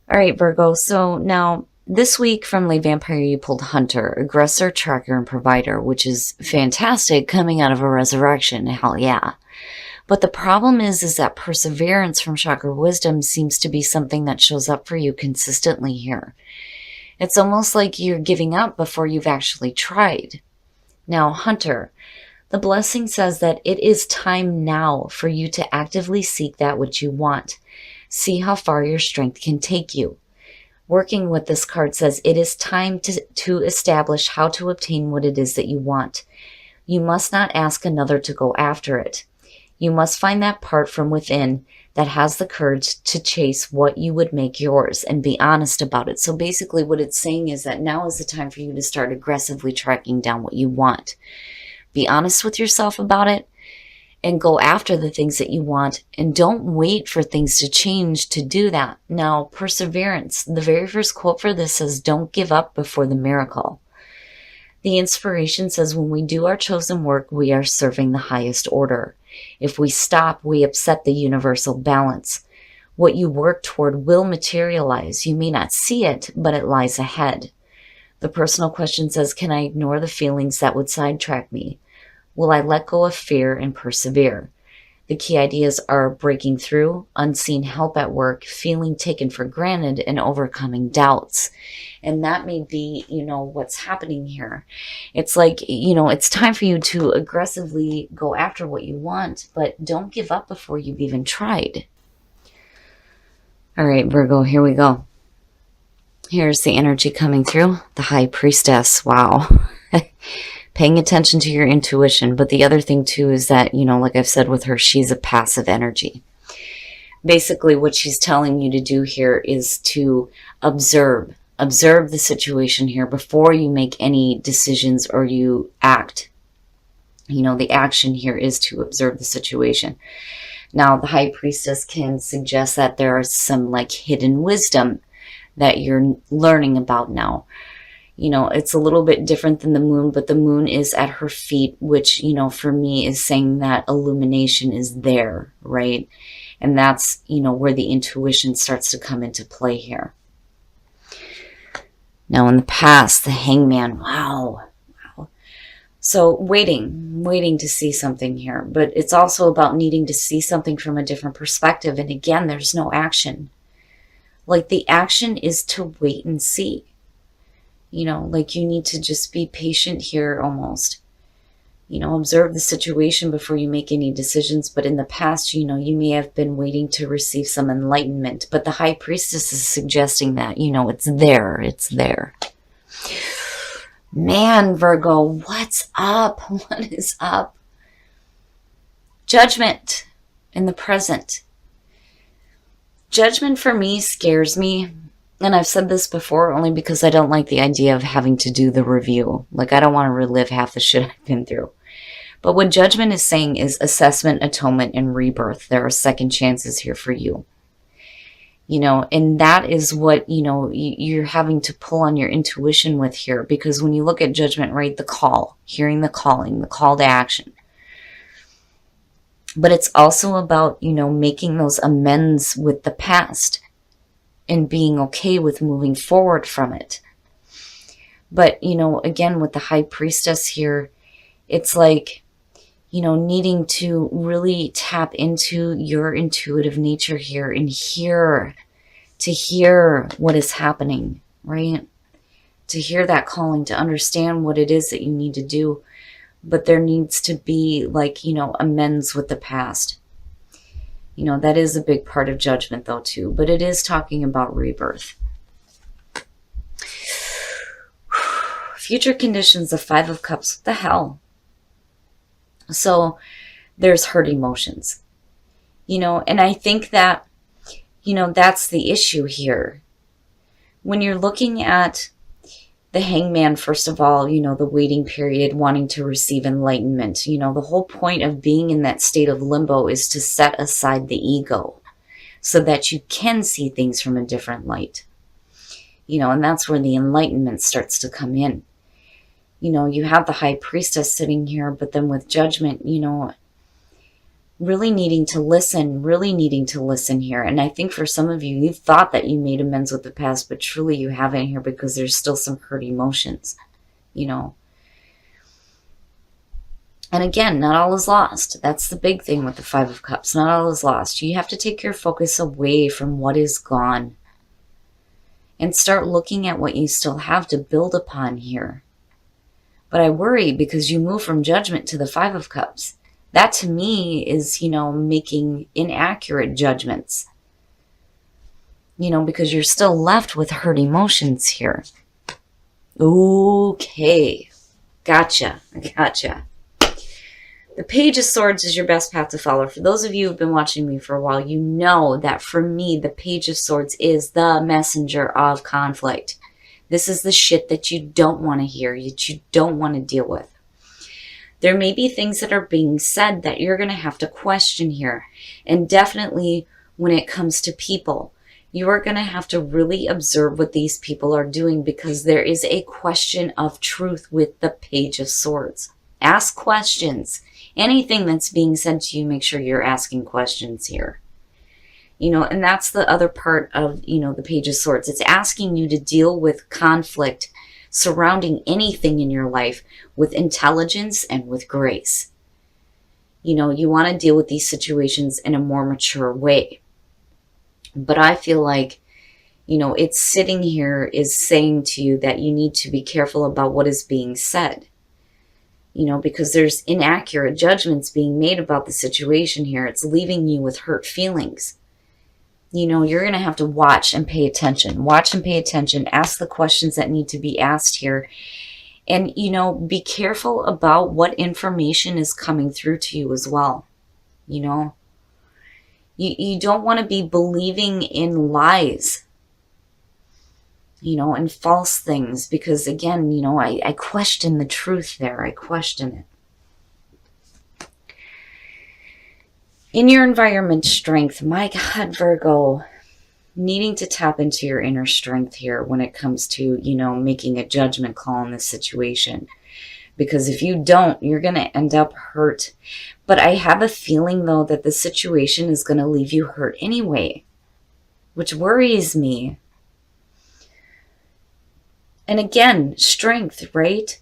All right, Virgo. So now this week from Lay Vampire, you pulled Hunter, Aggressor, Tracker, and Provider, which is fantastic coming out of a resurrection. Hell yeah. But the problem is that Perseverance from Chakra Wisdom seems to be something that shows up for you consistently here. It's almost like you're giving up before you've actually tried. Now, Hunter, the blessing says that it is time now for you to actively seek that which you want. See how far your strength can take you. Working with this card says it is time to establish how to obtain what it is that you want. You must not ask another to go after it. You must find that part from within that has the courage to chase what you would make yours and be honest about it. So basically what it's saying is that now is the time for you to start aggressively tracking down what you want. Be honest with yourself about it and go after the things that you want, and don't wait for things to change to do that. Now, Perseverance, the very first quote for this says, don't give up before the miracle. The inspiration says, when we do our chosen work, we are serving the highest order. If we stop, we upset the universal balance. What you work toward will materialize. You may not see it, but it lies ahead. The personal question says, can I ignore the feelings that would sidetrack me? Will I let go of fear and persevere? The key ideas are breaking through, unseen help at work, feeling taken for granted, and overcoming doubts. And that may be, what's happening here. It's like, it's time for you to aggressively go after what you want, but don't give up before you've even tried. All right, Virgo, here we go. Here's the energy coming through. The High Priestess. Wow. Paying attention to your intuition. But the other thing too is that, like I've said with her, she's a passive energy. Basically what she's telling you to do here is to observe the situation here before you make any decisions or you act. The action here is to observe the situation. Now, the High Priestess can suggest that there is some hidden wisdom that you're learning about now. It's a little bit different than the moon, but the moon is at her feet, which, for me is saying that illumination is there, right? And that's, where the intuition starts to come into play here. Now, in the past, the Hangman, wow. So waiting to see something here, but it's also about needing to see something from a different perspective. And again, there's no action. The action is to wait and see. You need to just be patient here almost. Observe the situation before you make any decisions. But in the past, you may have been waiting to receive some enlightenment. But the High Priestess is suggesting that, it's there. It's there. Man, Virgo, what's up? What is up? Judgment in the present. Judgment for me scares me. And I've said this before only because I don't like the idea of having to do the review. I don't want to relive half the shit I've been through. But what judgment is saying is assessment, atonement, and rebirth. There are second chances here for you. And that is what, you're having to pull on your intuition with here. Because when you look at judgment, right, the call, hearing the calling, the call to action. But it's also about, making those amends with the past. And being okay with moving forward from it. But, again, with the High Priestess here, it's needing to really tap into your intuitive nature here and hear what is happening, right? To hear that calling, to understand what it is that you need to do. But there needs to be amends with the past. That is a big part of judgment though too, but it is talking about rebirth. Future conditions, the Five of Cups, what the hell? So there's hurt emotions, and I think that, that's the issue here. When you're looking at the Hangman, first of all, the waiting period, wanting to receive enlightenment. The whole point of being in that state of limbo is to set aside the ego so that you can see things from a different light. And that's where the enlightenment starts to come in. You have the High Priestess sitting here, but then with judgment, Really needing to listen here. And I think for some of you, you thought that you made amends with the past, but truly you haven't here, because there's still some hurt emotions, you know. And again, not all is lost. That's the big thing with the Five of Cups. Not all is lost. You have to take your focus away from what is gone and start looking at what you still have to build upon here. But I worry because you move from Judgment to the Five of Cups. That to me is, making inaccurate judgments. Because you're still left with hurt emotions here. Okay. Gotcha. The Page of Swords is your best path to follow. For those of you who've been watching me for a while, you know that for me, the Page of Swords is the messenger of conflict. This is the shit that you don't want to hear, that you don't want to deal with. There may be things that are being said that you're going to have to question here. And definitely when it comes to people, you are going to have to really observe what these people are doing, because there is a question of truth with the Page of Swords. Ask questions. Anything that's being said to you, make sure you're asking questions here. And that's the other part of, the Page of Swords. It's asking you to deal with conflict surrounding anything in your life with intelligence and with grace. You want to deal with these situations in a more mature way. But I feel like, it's sitting here is saying to you that you need to be careful about what is being said. Because there's inaccurate judgments being made about the situation here. It's leaving you with hurt feelings. You're going to have to watch and pay attention. Watch and pay attention. Ask the questions that need to be asked here. And, be careful about what information is coming through to you as well. You don't want to be believing in lies, and false things, because again, I question the truth there. I question it. In your environment strength, my God, Virgo, needing to tap into your inner strength here when it comes to, making a judgment call in this situation. Because if you don't, you're going to end up hurt. But I have a feeling, though, that the situation is going to leave you hurt anyway, which worries me. And again, strength, right?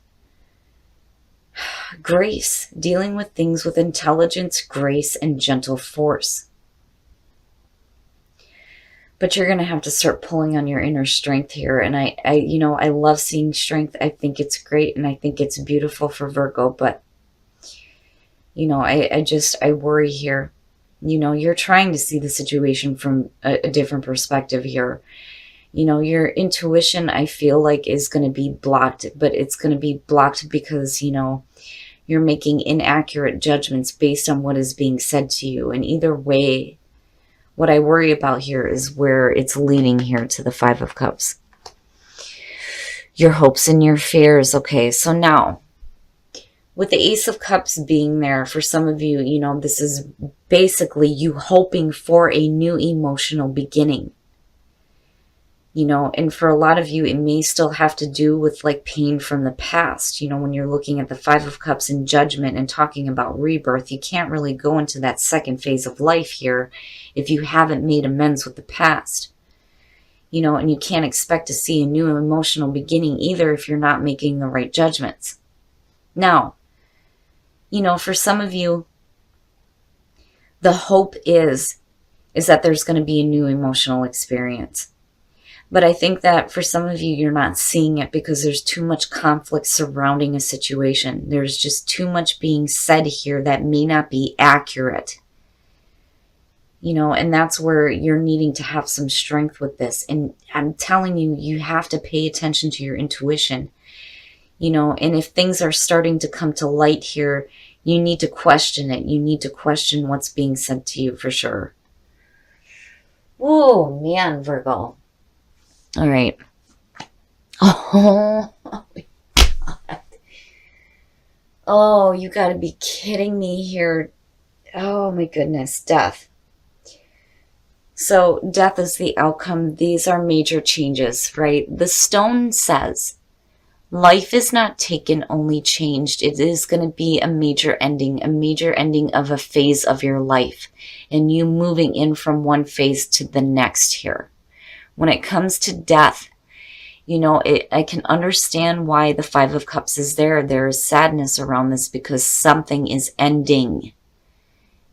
Grace, dealing with things with intelligence, grace, and gentle force. But you're going to have to start pulling on your inner strength here. And I love seeing strength. I think it's great, and I think it's beautiful for Virgo. But, I worry here. You're trying to see the situation from a different perspective here. Your intuition, I feel like, is going to be blocked, but it's going to be blocked because, you're making inaccurate judgments based on what is being said to you. And either way, what I worry about here is where it's leading here to the Five of Cups. Your hopes and your fears. Okay, so now, with the Ace of Cups being there, for some of you, this is basically you hoping for a new emotional beginning. And for a lot of you, it may still have to do with like pain from the past. When you're looking at the Five of Cups in Judgment and talking about rebirth, you can't really go into that second phase of life here if you haven't made amends with the past. And you can't expect to see a new emotional beginning either if you're not making the right judgments. Now, for some of you, the hope is that there's going to be a new emotional experience. But I think that for some of you, you're not seeing it because there's too much conflict surrounding a situation. There's just too much being said here that may not be accurate. And that's where you're needing to have some strength with this. And I'm telling you, you have to pay attention to your intuition. And if things are starting to come to light here, you need to question it. You need to question what's being said to you for sure. Oh, man, Virgo. All right. Oh, my God. Oh, you got to be kidding me here. Oh, my goodness. Death. So death is the outcome. These are major changes, right? The stone says, Life is not taken, only changed. It is going to be a major ending of a phase of your life, and you moving in from one phase to the next here. When it comes to death, I can understand why the Five of Cups is there. There is sadness around this because something is ending.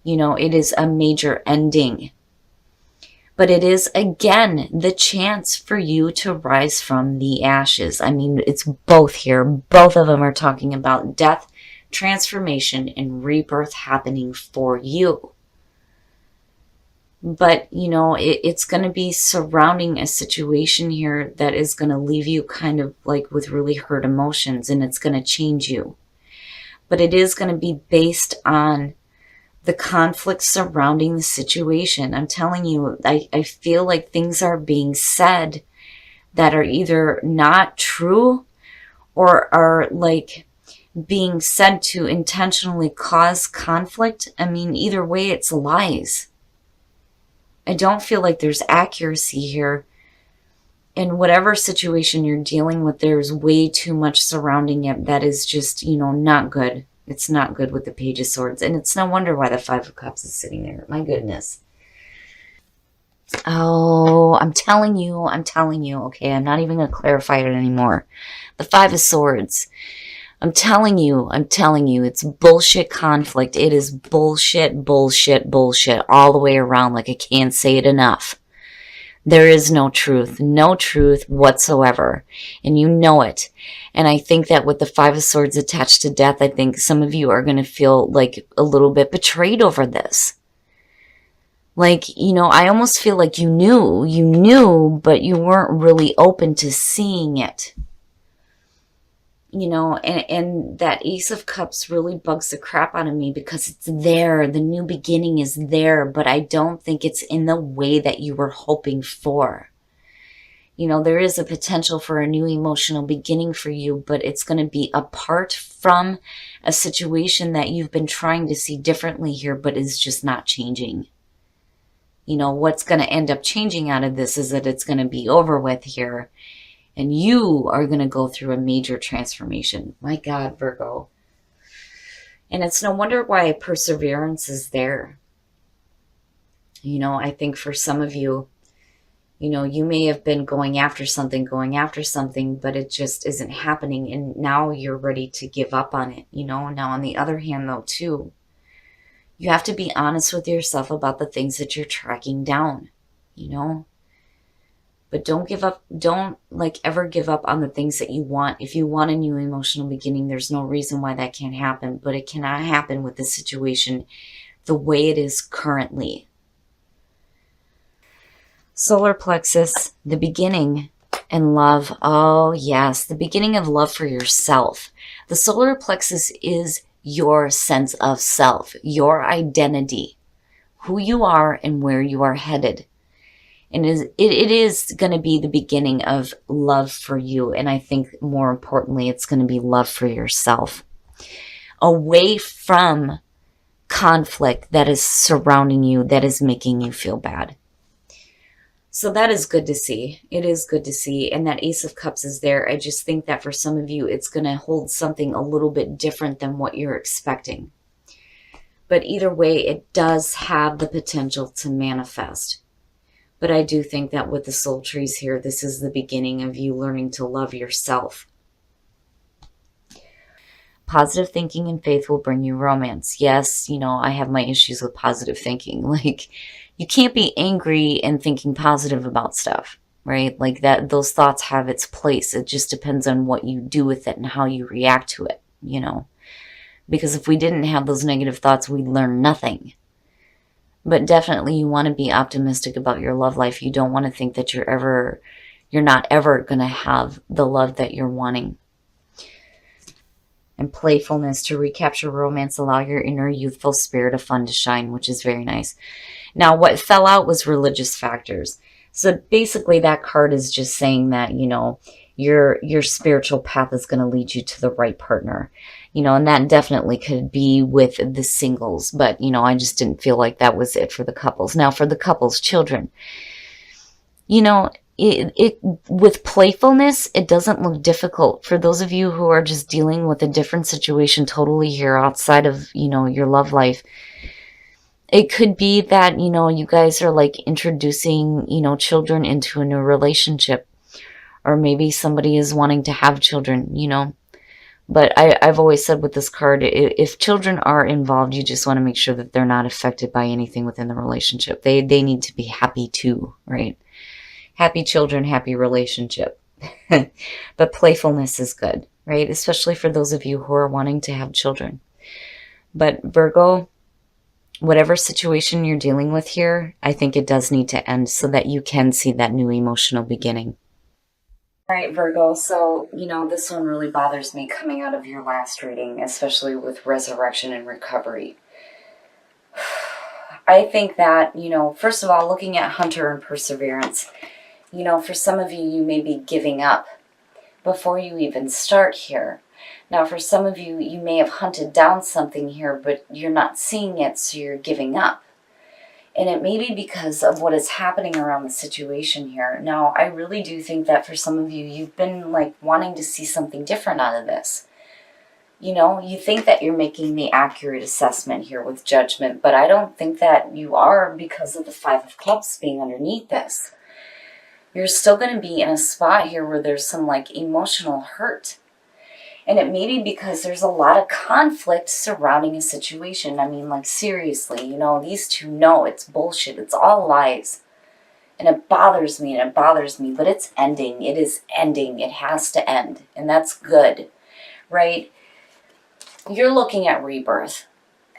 It is a major ending. But it is, again, the chance for you to rise from the ashes. I mean, it's both here. Both of them are talking about death, transformation, and rebirth happening for you. But, it's going to be surrounding a situation here that is going to leave you kind of like with really hurt emotions, and it's going to change you. But it is going to be based on the conflict surrounding the situation. I'm telling you, I feel like things are being said that are either not true or are like being said to intentionally cause conflict. I mean, either way, it's lies. I don't feel like there's accuracy here. In whatever situation you're dealing with, there's way too much surrounding it that is just, not good. It's not good with the Page of Swords. And it's no wonder why the Five of Cups is sitting there. My goodness. Oh, I'm telling you. Okay, I'm not even going to clarify it anymore. The Five of Swords. I'm telling you. It's bullshit conflict. It is bullshit all the way around. Like, I can't say it enough. There is no truth whatsoever. And you know it. And I think that with the Five of Swords attached to death, I think some of you are going to feel like a little bit betrayed over this. Like, I almost feel like you knew, but you weren't really open to seeing it. And that Ace of Cups really bugs the crap out of me because it's there. The new beginning is there, but I don't think it's in the way that you were hoping for. There is a potential for a new emotional beginning for you, but it's going to be apart from a situation that you've been trying to see differently here, but is just not changing. What's going to end up changing out of this is that it's going to be over with here. And you are going to go through a major transformation. My God, Virgo. And it's no wonder why perseverance is there. I think for some of you, you may have been going after something, but it just isn't happening. And now you're ready to give up on it. Now on the other hand, though, too, you have to be honest with yourself about the things that you're tracking down, But don't give up. Don't ever give up on the things that you want. If you want a new emotional beginning, there's no reason why that can't happen. But it cannot happen with this situation the way it is currently. Solar plexus, the beginning and love. Oh, yes, the beginning of love for yourself. The solar plexus is your sense of self, your identity, who you are and where you are headed. And it is going to be the beginning of love for you. And I think more importantly, it's going to be love for yourself. Away from conflict that is surrounding you, that is making you feel bad. So that is good to see. It is good to see. And that Ace of Cups is there. I just think that for some of you, it's going to hold something a little bit different than what you're expecting. But either way, it does have the potential to manifest. But I do think that with the soul trees here, this is the beginning of you learning to love yourself. Positive thinking and faith will bring you romance. Yes, I have my issues with positive thinking. You can't be angry and thinking positive about stuff, right? Those thoughts have its place. It just depends on what you do with it and how you react to it, Because if we didn't have those negative thoughts, we'd learn nothing. But definitely you want to be optimistic about your love life. You don't want to think that you're not ever going to have the love that you're wanting. And playfulness, to recapture romance, allow your inner youthful spirit of fun to shine, which is very nice. Now, what fell out was religious factors. So basically that card is just saying that, your spiritual path is going to lead you to the right partner. And that definitely could be with the singles. But, I just didn't feel like that was it for the couples. Now, for the couples, children, with playfulness, it doesn't look difficult. For those of you who are just dealing with a different situation totally here outside of, your love life, it could be that, you guys are like introducing, children into a new relationship, or maybe somebody is wanting to have children. But I've always said with this card, if children are involved, you just want to make sure that they're not affected by anything within the relationship. They need to be happy too, right? Happy children, happy relationship. But playfulness is good, right? Especially for those of you who are wanting to have children. But Virgo, whatever situation you're dealing with here, I think it does need to end so that you can see that new emotional beginning. All right, Virgo, so, this one really bothers me coming out of your last reading, especially with resurrection and recovery. I think that, first of all, looking at Hunter and Perseverance, for some of you, you may be giving up before you even start here. Now, for some of you, you may have hunted down something here, but you're not seeing it, so you're giving up. And it may be because of what is happening around the situation here. Now, I really do think that for some of you, you've been like wanting to see something different out of this. You think that you're making the accurate assessment here with judgment, but I don't think that you are because of the Five of Cups being underneath this. You're still going to be in a spot here where there's some like emotional hurt. And it may be because there's a lot of conflict surrounding a situation. I mean, like, seriously, these two know it's bullshit. It's all lies. And it bothers me, but it's ending. It is ending. It has to end. And that's good, right? You're looking at rebirth.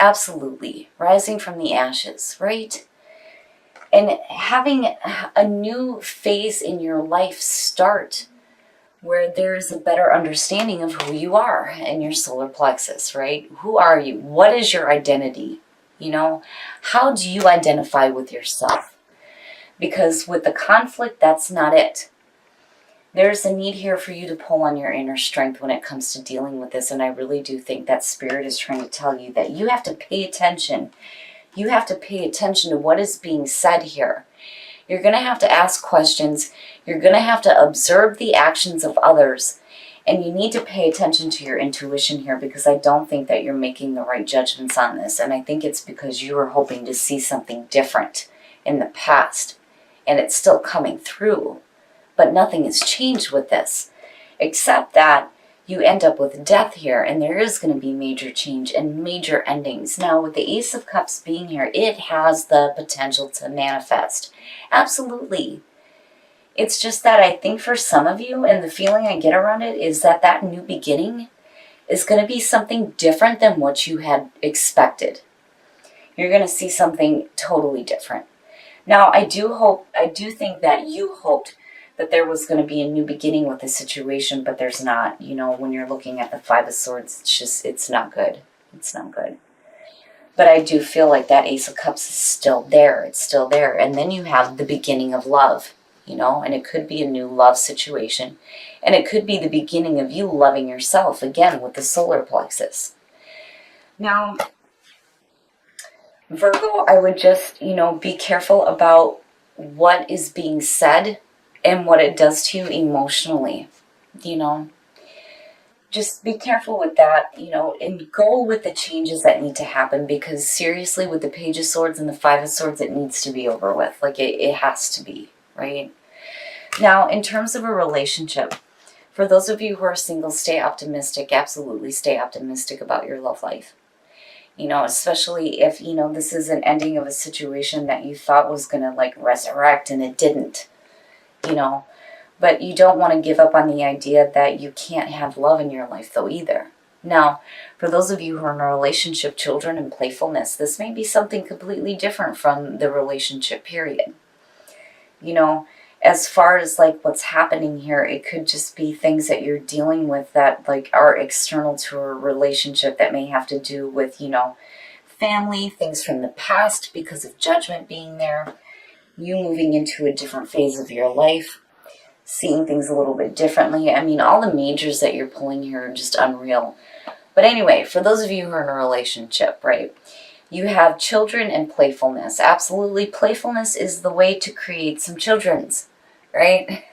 Absolutely. Rising from the ashes, right? And having a new phase in your life start where there's a better understanding of who you are and your solar plexus, right? Who are you? What is your identity? How do you identify with yourself? Because with the conflict, that's not it. There's a need here for you to pull on your inner strength when it comes to dealing with this. And I really do think that Spirit is trying to tell you that you have to pay attention. You have to pay attention to what is being said here. You're going to have to ask questions. You're going to have to observe the actions of others. And you need to pay attention to your intuition here, because I don't think that you're making the right judgments on this. And I think it's because you were hoping to see something different in the past. And it's still coming through. But nothing has changed with this, except that you end up with death here, and there is going to be major change and major endings. Now, with the Ace of Cups being here, it has the potential to manifest. Absolutely. It's just that I think for some of you, and the feeling I get around it, is that that new beginning is going to be something different than what you had expected. You're going to see something totally different. Now, I do think that you hoped that there was going to be a new beginning with the situation, but there's not. When you're looking at the Five of Swords, it's not good. It's not good. But I do feel like that Ace of Cups is still there. It's still there. And then you have the beginning of love, and it could be a new love situation. And it could be the beginning of you loving yourself, again, with the solar plexus. Now, Virgo, I would just, be careful about what is being said and what it does to you emotionally, Just be careful with that, and go with the changes that need to happen, because seriously, with the Page of Swords and the Five of Swords, it needs to be over with. Like, it has to be, right? Now, in terms of a relationship, for those of you who are single, stay optimistic. Absolutely stay optimistic about your love life. Especially if, this is an ending of a situation that you thought was going to, like, resurrect, and it didn't. But you don't want to give up on the idea that you can't have love in your life, though, either. Now, for those of you who are in a relationship, children, and playfulness, this may be something completely different from the relationship period. As far as, like, what's happening here, it could just be things that you're dealing with that, like, are external to a relationship that may have to do with, family, things from the past because of judgment being there, you moving into a different phase of your life, seeing things a little bit differently. I mean, all the majors that you're pulling here are just unreal. But anyway, for those of you who are in a relationship, right, you have children and playfulness. Absolutely, playfulness is the way to create some children's, right?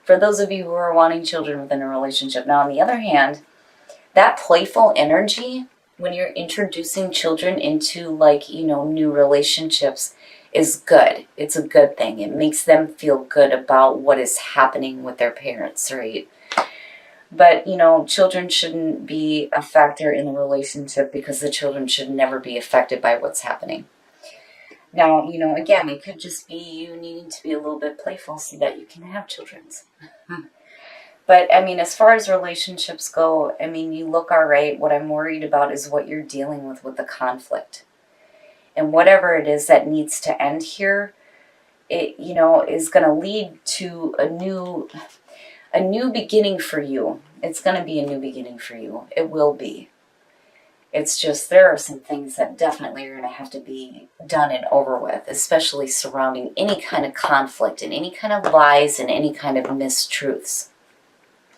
For those of you who are wanting children within a relationship. Now, on the other hand, that playful energy, when you're introducing children into, like, you know, new relationships, is good. It's a good thing. It makes them feel good about what is happening with their parents, right? But, you know, children shouldn't be a factor in the relationship, because the children should never be affected by what's happening. Now, you know, again, it could just be you needing to be a little bit playful so that you can have children. But, I mean, as far as relationships go, I mean, you look all right. What I'm worried about is what you're dealing with the conflict. And whatever it is that needs to end here, it, you know, is going to lead to a new beginning for you. It's going to be a new beginning for you. It will be. It's just there are some things that definitely are going to have to be done and over with, especially surrounding any kind of conflict and any kind of lies and any kind of mistruths.